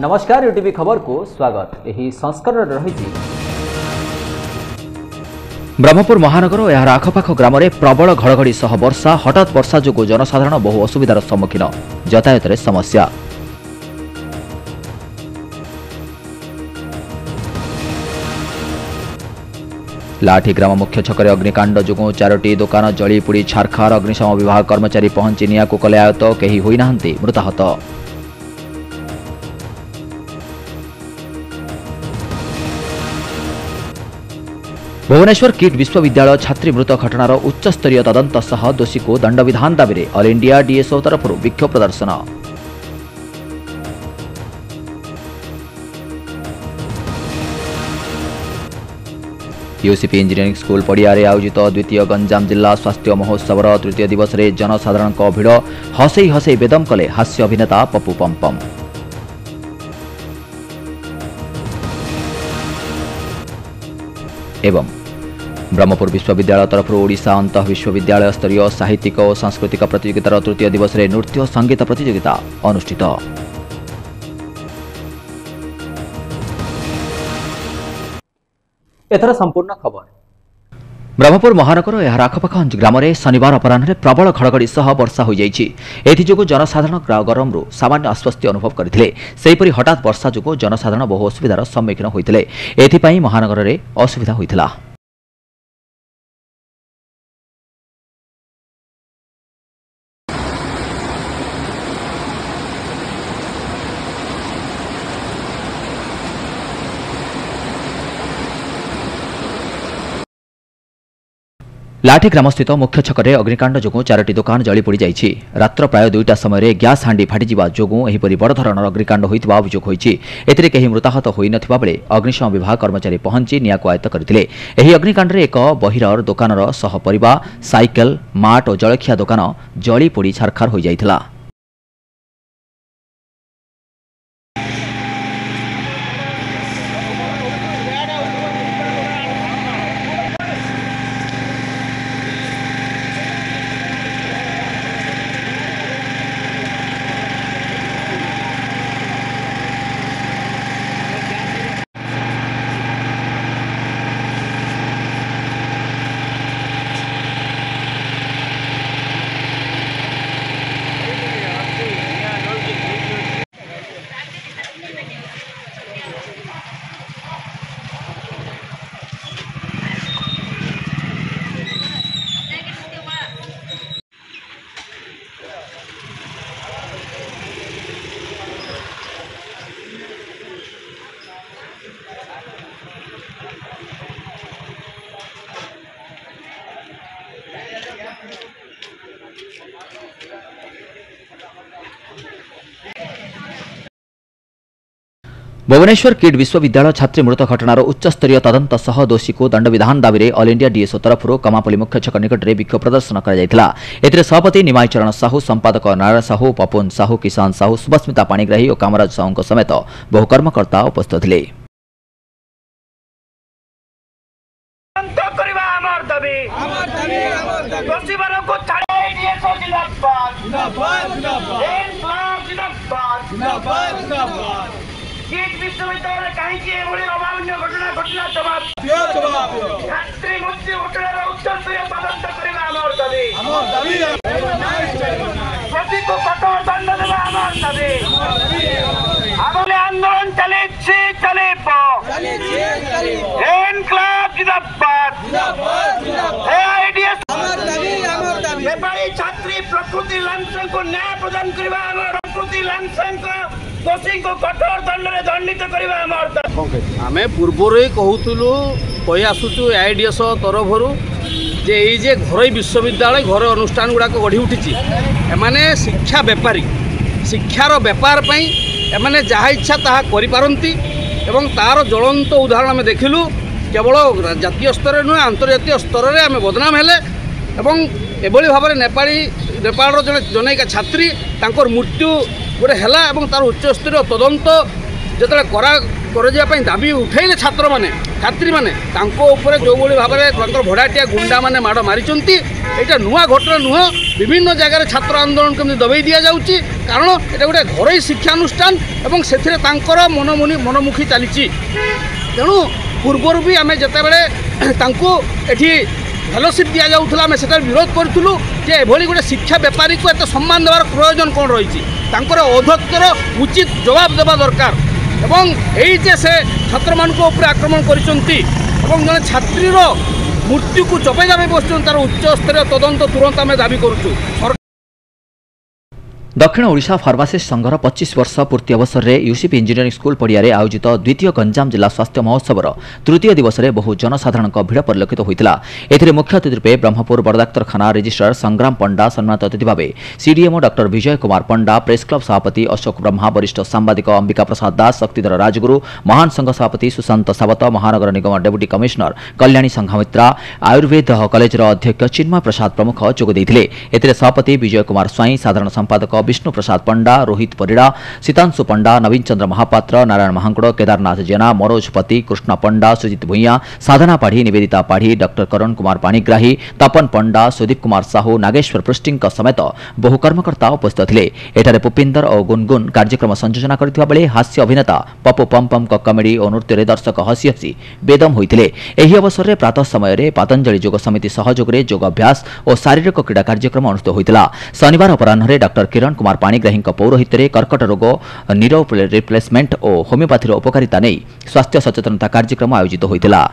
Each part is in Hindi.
नमस्कार यूटीवी खबर को स्वागत। यही संस्करण रही ब्रह्मपुर महानगर और यार आखपाख ग्राम में प्रबल घड़घड़ी सह वर्षा हठात वर्षा जो जनसाधारण बहु असुविधार सम्मुखीन यातायात समस्या। लाठी ग्राम मुख्य छकरे अग्निकांड जो 4टी दुकान जली पोड़ी छारखार। अग्निशम विभाग कर्मचारी पहुंची निया को कले आयत, केही होई नाहंती मृताहत। भुवनेश्वर किट विश्वविद्यालय छात्री मृत घटनार उच्चस्तरीय तदंत सह दोषी को दंडविधान दाबी में ऑल इंडिया डीएसओ तरफ विक्षोभ प्रदर्शन। यूसीपी इंजीनियरिंग स्कूल पड़िया आयोजित द्वितीय गंजाम जिला स्वास्थ्य महोत्सव तृतीय दिवस में जनसाधारण भिड़ हसई हसई बेदम कले हास्य अभिनेता पप्पू पम्पम। एवं ब्रह्मपुर विश्वविद्यालय तरफ ओडिशा अंत विश्वविद्यालय स्तरीय साहित्यिक और सांस्कृतिक प्रतियोगितार तृतीय दिवस में नृत्य संगीत प्रतियोगिता अनुष्ठित। एथर संपूर्ण खबर। ब्रह्मपुर महानगर और यार आखपाख ग्राम में शनिवार अपराह्न प्रबल घड़घड़ी सह वर्षा हो जाइछि। एथिजोगु जनसाधारण गरमरू सामान्य आश्वस्ति अनुभव करथिले। सेहिपरि हठात वर्षा जोगु जनसाधारण बहु असुविधार सम्मुखीन होइथिले। एथिपई महानगर में असुविधा होइथिला। लाठी ग्रामस्थित मुख्य छकरे अग्निकांड जो 4टी दुकान जली पोड़ी जाइछि। रात्र प्राय 2टा समय ग्यास हांडी फाटिजिबा जोगु एहिपरि बड़ धरणर अग्निकांड होइतिबा अभियोग होइछि। एथिरे केही मृताहत होई नथिबा बेले अग्निशम विभाग कर्मचारी पहुंची नियाको आयत्त करथिले। एही अग्निकांड रे एक बहिरर दुकानर सह परिवा साइकेल माट और जलखिया दुकान जली पोड़ी छारखार होई जाइथिला। भुवनेश्वर किट विश्वविद्यालय छात्री मृत घटनार उच्चस्तरीय तदंत सह दोषी को दंडविधान दाबी में ऑल इंडिया डीएसओ तरफ कमापल्ली मुख्य छक निकट में विक्षोभ प्रदर्शन कर सभापति निमाई चरण साहू, संपादक नारायण साहू, पपुन साहू, किसान साहू, सुभस्मिता पाणिग्राही और कामराज साहू समेत बहु कर्मकर्ता उपस्थित थे। विश्वविद्यालय कहीं अभावन घटना घटना जवाब छात्री मृत्यु घटनार उच्चस्तरीय तदंत करबा आमर दाबी। दोषी को कठोर दंड देबा आमर दाबी। आमले आंदोलन चलेछि चलिब। इनकलाब जिंदाबाद। एआईडीएस आमर दाबी। नेपाली छात्री प्रकृति लांछन को न्याय प्रदान करबा आमर प्रकृति लांछन को दोषी को कठोर दंड में दंडित करबा आमर दाबी। आमे पूर्वरे कहूतलु कहि आसुचु एआईडीएस तरफरु जे ई जे घरोई विश्वविद्यालय घर अनुष्ठान गुड़ाक गढ़ी उठी एमाने शिक्षा बेपारी शिक्षार बेपार पई एमाने जहाँ इच्छा ताहा करि पारंती एवं तार ज्वलंत उदाहरण आम देखिलु। केवल जातीय स्तर नुहे अंतर्जातीय स्तर में आम बदनाम हेले एवं एभली भाव नेपाल जनैका छात्री तांकर मृत्यु गोटे है तार उच्चस्तरीय तदंत जो कराई दाबी उठेले छात्र मैंने छात्री मैंने जो भाव में भड़ाटिया गुंडा मैंने माड़ मारी यहाँ नुआ घटना नुह विभिन्न जगह छात्र आंदोलन कमी दबाई दि जाऊँगी कारण ये गोटे घर शिक्षानुष्ठान और से मनमुखी चली तेणु पूर्वर भी आम जिते बड़े फेलोशिप दि जाऊला आम से विरोध करूँ जे एभली गोटे शिक्षा बेपारी को एत सम्मान देवार प्रयोजन कौन रही अध्यक्षर उचित जवाब देवा दरकार एवं ये से छात्र मान आक्रमण कर जड़े छात्री मृत्यु को चपेजा बस तार उच्च स्तरीय तदंत तुरंत आम दाबी करुँ। दक्षिण ओडिशा फार्मासिस्ट संघर 25 वर्ष पूर्ति अवसर में यूसीपी इंजीनियरिंग स्कूल पड़िया आयोजित द्वितीय गंजाम जिला स्वास्थ्य महोत्सव तृतीय दिवस में बहु जनसाधारण भिड़ परिलक्षित होता है। मुख्य अतिथि रूपे ब्रह्मपुर बड़डाक्तखाना रजिस्ट्रार संग्राम पंडा सम्मानित अतिथि भाव सीडीएमओ डॉक्टर विजय कुमार पंडा प्रेस क्लब सभापति अशोक ब्रह्मा वरिष्ठ सांबादिक अंबिका प्रसाद दास शक्तिधर राजगुरु महान संघ सभापति सुशांत सावत महानगर निगम डेप्यूटी कमिशनर कल्याणी संघमित्रा आयुर्वेद कलेजर अध्यक्ष चिन्मय प्रसाद प्रमुख जोगदे। सभापति विजय कुमार स्वाई साधारण संपादक विष्णु प्रसाद पंडा रोहित परिड़ा सीतांशु पंडा नवीन चंद्र महापात्र नारायण महांकुड़ केदारनाथ जेना मनोज पति कृष्ण पंडा सुजित भूइया साधना पाढ़ी निवेदिता पाढ़ी डॉक्टर करण कुमार पाणिग्राही तपन पंडा सुदीप कुमार साहू नागेश्वर पृष्टि समेत बहु कर्मकर्ता उपस्थित थे। एठारे पुपिंदर और गुनगुन कार्यक्रम संयोजना करथिबा बेले हास्य अभिनेता पप्पू पम्पम कमेडी और नृत्य दर्शक हसी हसी बेदम होते। एही अवसर में प्रातः समय पतंजलि योग समिति सहयोग में योगाभ्यास और शारीरिक क्रीड़ा कार्यक्रम अनुष्ठित होता। शनिवार अपराह्न डॉक्टर किरण कुमार पाणिग्राही पौरोहित्य कर्कट रोग नीरो रिप्लेसमेंट और होमिओपैथी उपकारिता नहीं स्वास्थ्य सचेतनता कार्यक्रम आयोजित होता।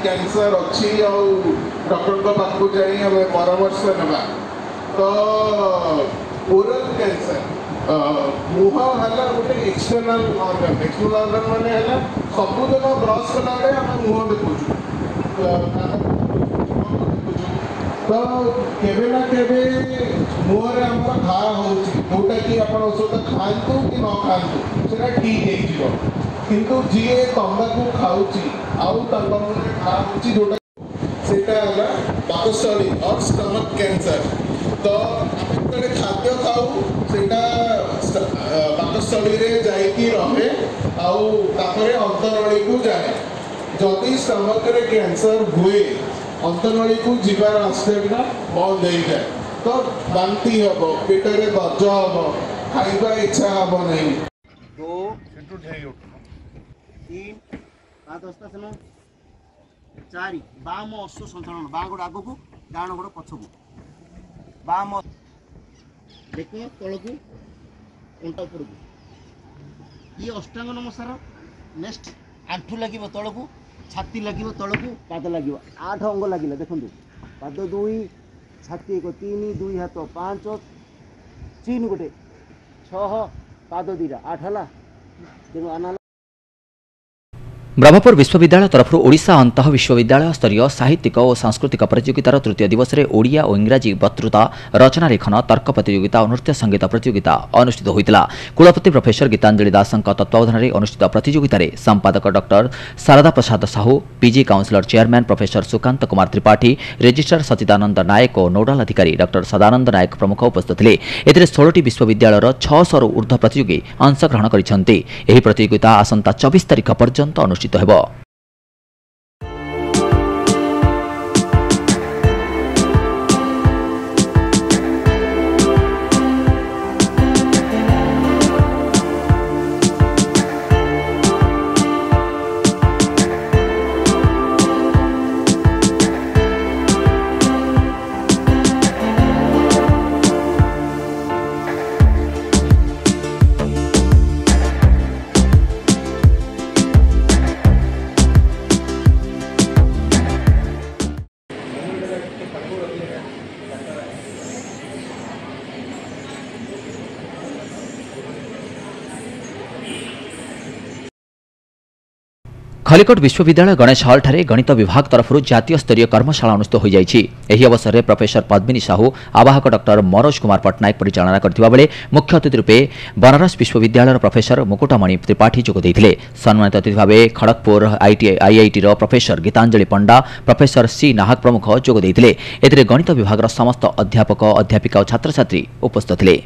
कैंसर अच्छी डॉक्टर को पाखु जाई हमें परामर्श ना तो ओरल कैंसर मुह है गोटे एक्सटर्नल ऑर्गन माने है सबुदिन ब्रश कला आम मुह देखु तो केवे ना केवे मुहरे आम घा होटा कि आप औषध खातु कि न खातु से ठीक हो किंतु जी तंबाकू खाऊची आउ तंबा मुहरे घा होची जोटा सेटा है पाकस्थली और स्टमक कैंसर तो आम खाद्य खाऊ सेटा पाकस्थली रे जाइकी रहे आउ तापरे अंतरणी को जाए जदि स्टमक रे कैंसर हुए अंतनवाड़ी को जीवार रास्ता बंद हो जाए तो बांति हम पेटर दर्ज हम खाइबा इच्छा हम नहीं 2 3 5 10 सेना 4 बाम अश्व संचालन बा गोड़ आग को डाण गोड़ पछकू बाम देख तल को अंटा उपर को ये अष्टांग नमस्कार नेक्स्ट आंठू लगे तल को छाती लगे तल को पाद लगे 8 अंग लगे देखो पाद 2 छाती 1 3 2 हाथ 5 3 गोटे 6 पाद 2 8 है तेणु आना ब्रह्मपुर विश्वविद्यालय तरफ ओडिशा अंतः विश्वविद्यालय स्तरीय साहित्यिक और सांस्कृतिक प्रतियोगितार तृतीय दिवस में ओडिया और इंग्राजी वक्तृता रचना लेखन तर्क प्रतियोगिता और नृत्य संगीत प्रतियोगिता अनुष्ठित होता। कुलपति प्रोफेसर गीतांजलि दास तत्वावधान में अनुष्ठित प्रतियोगिता संपादक doctor Sharda Prasad Sahu PG councillor chairman professor Sukant Kumar Tripathi registrar Sachidanand Nayak और नोडाल अधिकारी डॉक्टर सदानंद नायक प्रमुख उपस्थित थे। 16टी विश्वविद्यालय 600 ऊर्ध्व प्रतियोगी अंशग्रहण करछन्ति। एही प्रतियोगिता आसंता 24 तारिख पर्यंत अनुष्ठित हेबो। खलिकोट विश्वविद्यालय गणेश हॉल ठारे गणित विभाग तरफ जातीय स्तरीय कर्मशाला अनुष्ठित हो जाइछि। एही अवसर में प्रोफेसर पद्मिनी साहू आवाहक डॉक्टर मनोज कुमार पट्टनायक परिचालना करथिबा बेले मुख्य अतिथि रूपे बनारस विश्वविद्यालय प्रोफेसर मुकुटमणि त्रिपाठी जोग देइथिले। सम्मानित अतिथि भावे खड़गपुर आईआईटी प्रोफेसर गीतांजलि पंडा प्रोफेसर सी नाहक प्रमुख जोग देइथिले। एथिरे गणित विभाग समस्त अध्यापक अध्यापिका और छात्र छात्री उपस्थित थे।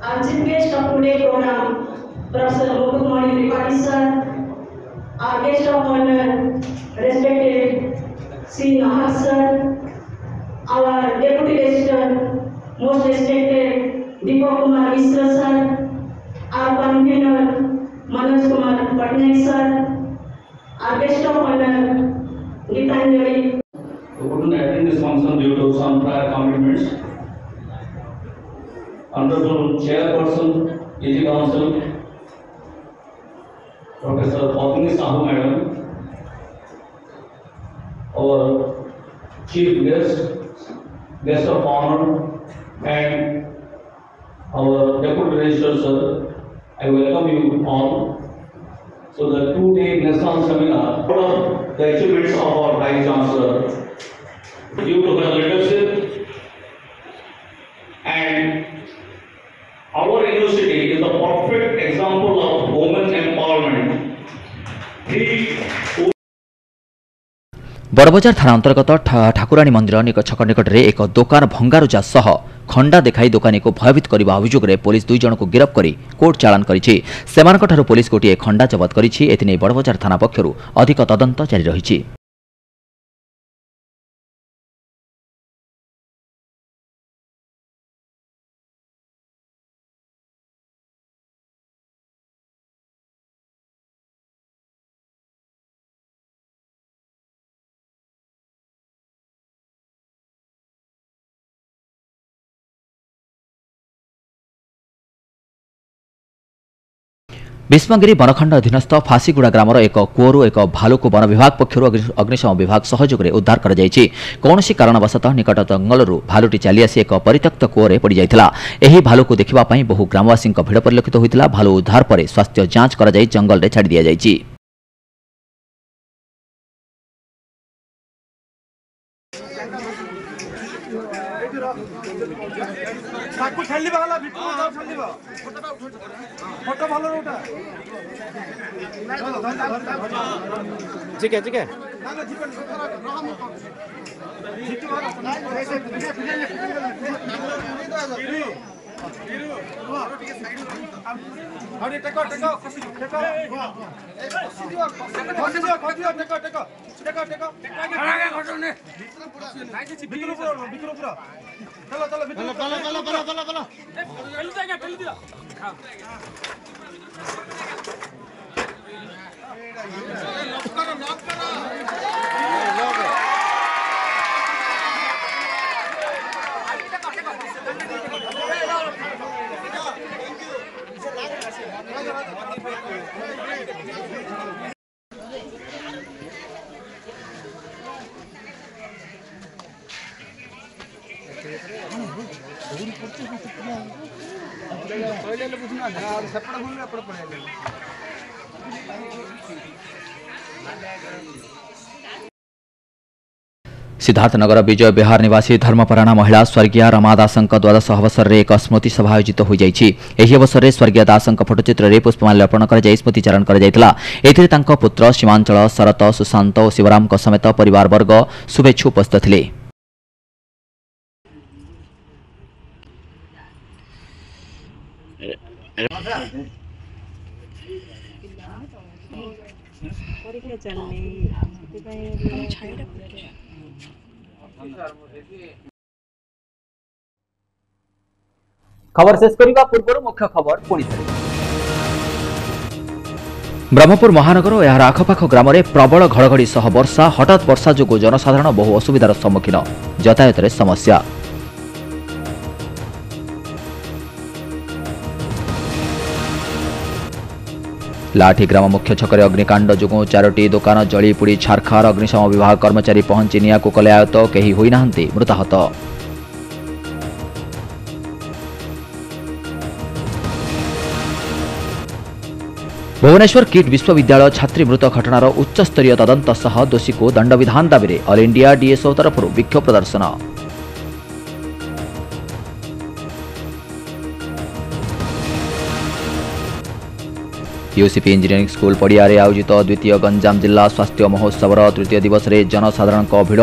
Our chief guest of today's program, Professor Mukutamani Tripathi sir, our guest of honor, respected C. Nahak sir, our deputy registrar, most respected Deepak Kumar Mishra sir, our convener Manoj Kumar Patnaik sir, our guest of honor Gitanjali. We couldn't attend this function due to some prior commitments. Honorable Chairperson, PG Council, Professor Pavni Sahu Madam, our Chief Guest of Honor, and our Deputy Registrar Sir, I welcome you all. So the 2-day national seminar, one of the achievements of our Vice Chancellor, due to her leadership and our university is a perfect example of women empowerment. बड़बजार थाना अंतर्गत ठाकुराणी मंदिर छक निकट में एक दुकान भंगारुजा सह खंडा देखाई दोकानी को भयभीत करने अभियोग में पुलिस 2 जन को गिरफ्त कर कोर्ट चालान करिछि। सेमानकठारु पुलिस गोटे खंडा जबत करिछि। एथिने बड़बजार थाना पक्षरु अधिक तदंत जारी रहिछि। भीष्मगिरी बनखंड अधीनस्थ फासीगुड़ा ग्रामर एक कूअरु एक भालू को वन विभाग पक्षर अग्निशम विभाग सहयोग में उद्धार कर कौनसी कारणवशतः निकट जंगलरू भालुटी चली आसी एक परित्यक्त कूअरे पड़ जाइथिला। एही भालू को देखिबा बहु ग्रामवासी भिड़ परिलक्षित होइतिला। भालू उद्धार पर स्वास्थ्य जांच कर जंगल में छाड़ी दिया जाइछि। ठीक है सिद्धार्थनगर विजय विहार निवासी धर्मपरायण महिला स्वर्गीय रमा दासଙ୍କ द्वादश अवसर में एक स्मृति सभा आयोजित हो जाइछि। एही अवसर में स्वर्गीय दासଙ୍କ फोटोचित्र रे पुष्पमाल्य अर्पण कर जाई स्मृतिचारण कर जाइतला। एथिरे तांको पुत्र सीमांचल शरत सुशांत और शिवराम समेत परिवार वर्ग शुभेच्छु उपस्थित थिले। खबर शेष करने पूर्व मुख्य खबर पुणी ब्रह्मपुर महानगर और यार आखपाख ग्राम में प्रबल घड़घड़ी सह वर्षा हठात वर्षा जो जनसाधारण बहु असुविधार सम्मुखीन यातायात समस्या। लाठी ग्राम मुख्य छकरे अग्निकांड जो 4टी दुकान जली पोड़ी छारखार अग्निशम विभाग कर्मचारी पहुंची निया को कले आयत केही होई नाहंती मृताहत। भुवनेश्वर किट विश्वविद्यालय छात्री मृत घटनार उच्चस्तरीय तदंत सह दोषी को दंडविधान दाबी में ऑल इंडिया डीएसओ तरफ विक्षोभ प्रदर्शन। यूसीपी इंजीनियरिंग स्कूल पड़िया आयोजित द्वितीय गंजाम जिला स्वास्थ्य महोत्सव तृतीय दिवस में जनसाधारण भिड़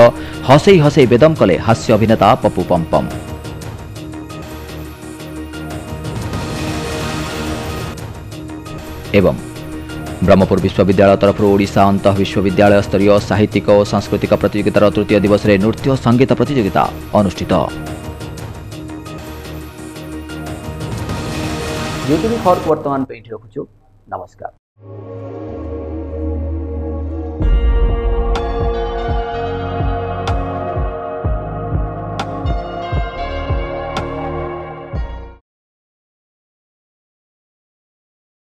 हसई हसई बेदम कले हास्य अभिनेता पप्पू पम्पम। एवं ब्रह्मपुर विश्वविद्यालय तरफ ओडिशा अंत विश्वविद्यालय स्तरीय साहित्यिक और सांस्कृतिक प्रतियोगितार तृतीय दिवस में नृत्य और संगीत प्रतियोगिता अनुष्ठित। यूट्यूब खबर वर्तमान पे रखुछु। नमस्कार।